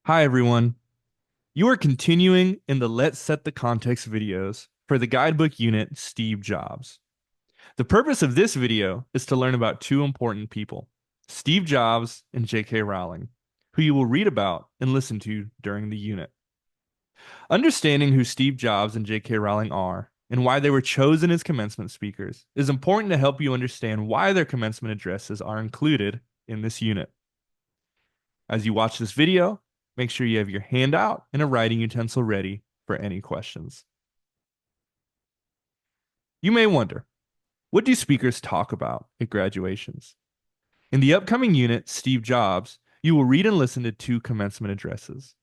Hi, everyone. You are continuing in the Let's Set the Context videos for the guidebook unit Steve Jobs. The purpose of this video is to learn about two important people, Steve Jobs and J.K. Rowling, who you will read about and listen to during the unit. Understanding who Steve Jobs and J.K. Rowling are and why they were chosen as commencement speakers is important to help you understand why their commencement addresses are included in this unit. As you watch this video, make sure you have your handout and a writing utensil ready for any questions. You may wonder, what do speakers talk about at graduations? In the upcoming unit, Steve Jobs, you will read and listen to two commencement addresses.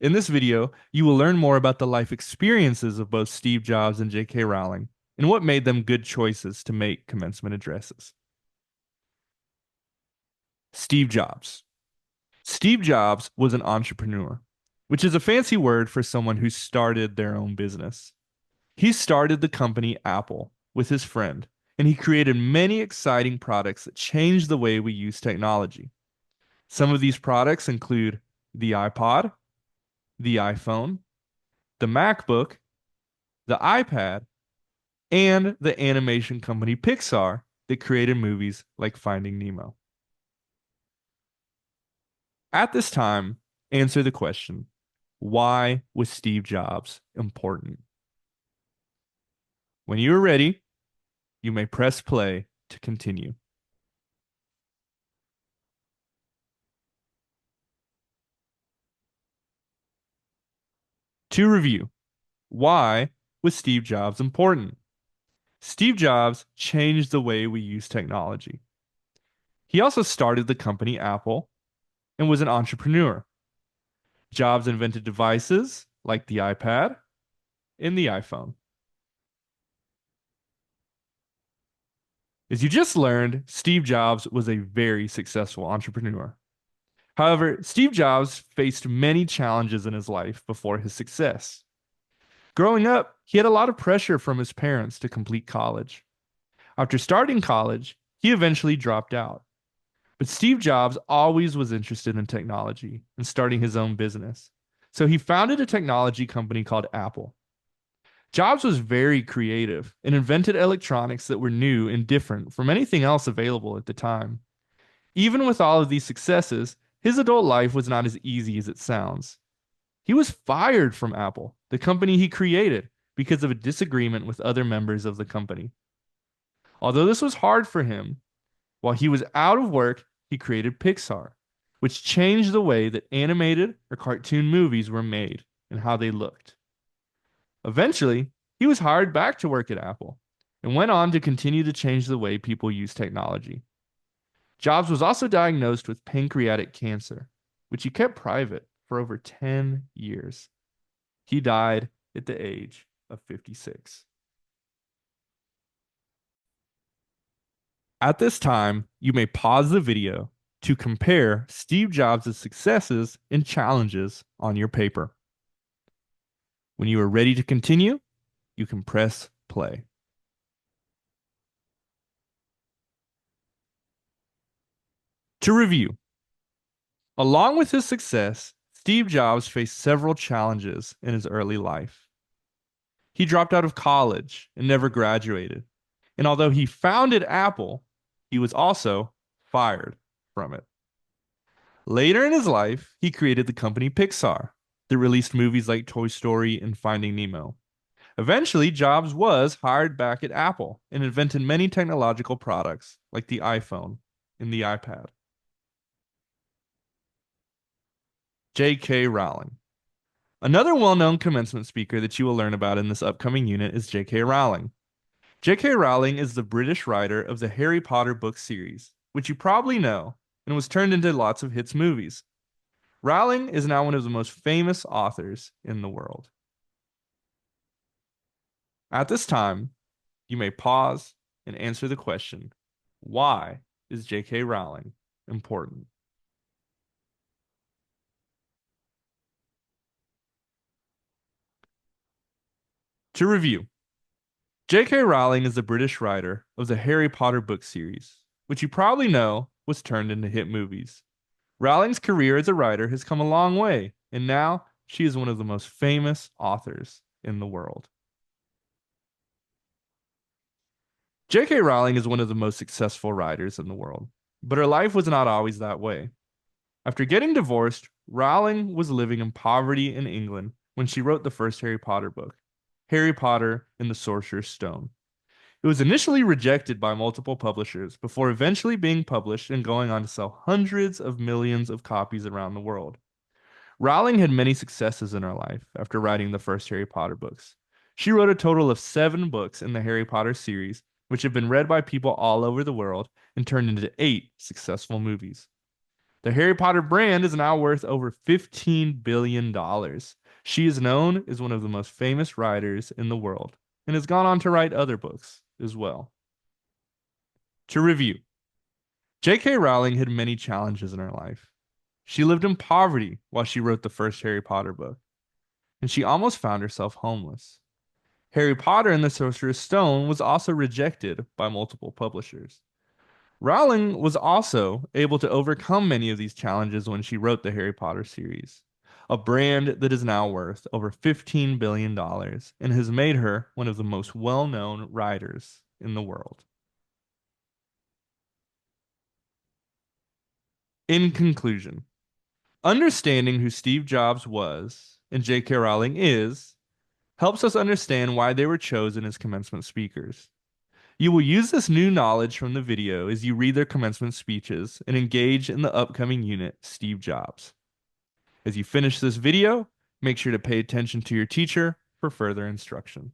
In this video, you will learn more about the life experiences of both Steve Jobs and J.K. Rowling and what made them good choices to make commencement addresses. Steve Jobs. Steve Jobs was an entrepreneur, which is a fancy word for someone who started their own business. He started the company Apple with his friend, and he created many exciting products that changed the way we use technology. Some of these products include the iPod, the iPhone, the MacBook, the iPad, and the animation company Pixar that created movies like Finding Nemo. At this time, answer the question, why was Steve Jobs important? When you are ready, you may press play to continue. To review, why was Steve Jobs important? Steve Jobs changed the way we use technology. He also started the company Apple and was an entrepreneur. Jobs invented devices like the iPad and the iPhone. As you just learned, Steve Jobs was a very successful entrepreneur. However, Steve Jobs faced many challenges in his life before his success. Growing up, he had a lot of pressure from his parents to complete college. After starting college, he eventually dropped out. But Steve Jobs always was interested in technology and starting his own business. So he founded a technology company called Apple. Jobs was very creative and invented electronics that were new and different from anything else available at the time. Even with all of these successes, his adult life was not as easy as it sounds. He was fired from Apple, the company he created, because of a disagreement with other members of the company. Although this was hard for him, while he was out of work, he created Pixar, which changed the way that animated or cartoon movies were made and how they looked. Eventually, he was hired back to work at Apple and went on to continue to change the way people use technology. Jobs was also diagnosed with pancreatic cancer, which he kept private for over 10 years. He died at the age of 56. At this time, you may pause the video to compare Steve Jobs' successes and challenges on your paper. When you are ready to continue, you can press play. To review, along with his success, Steve Jobs faced several challenges in his early life. He dropped out of college and never graduated. And although he founded Apple, he was also fired from it. Later in his life, he created the company Pixar that released movies like Toy Story and Finding Nemo. Eventually, Jobs was hired back at Apple and invented many technological products like the iPhone and the iPad. J.K. Rowling. Another well-known commencement speaker that you will learn about in this upcoming unit is J.K. Rowling. J.K. Rowling is the British writer of the Harry Potter book series, which you probably know and was turned into lots of hits movies. Rowling is now one of the most famous authors in the world. At this time, you may pause and answer the question, why is J.K. Rowling important? To review, J.K. Rowling is the British writer of the Harry Potter book series, which you probably know was turned into hit movies. Rowling's career as a writer has come a long way, and now she is one of the most famous authors in the world. J.K. Rowling is one of the most successful writers in the world, but her life was not always that way. After getting divorced, Rowling was living in poverty in England when she wrote the first Harry Potter book, Harry Potter and the Sorcerer's Stone. It was initially rejected by multiple publishers before eventually being published and going on to sell hundreds of millions of copies around the world. Rowling had many successes in her life after writing the first Harry Potter books. She wrote a total of 7 books in the Harry Potter series, which have been read by people all over the world and turned into 8 successful movies. The Harry Potter brand is now worth over $15 billion. dollars. She is known as one of the most famous writers in the world and has gone on to write other books as well. To review, J.K. Rowling had many challenges in her life. She lived in poverty while she wrote the first Harry Potter book, and she almost found herself homeless. Harry Potter and the Sorcerer's Stone was also rejected by multiple publishers. Rowling was also able to overcome many of these challenges when she wrote the Harry Potter series, a brand that is now worth over $15 billion dollars and has made her one of the most well-known writers in the world. In conclusion, understanding who Steve Jobs was and J.K. Rowling is helps us understand why they were chosen as commencement speakers. You will use this new knowledge from the video as you read their commencement speeches and engage in the upcoming unit, Steve Jobs. As you finish this video, make sure to pay attention to your teacher for further instruction.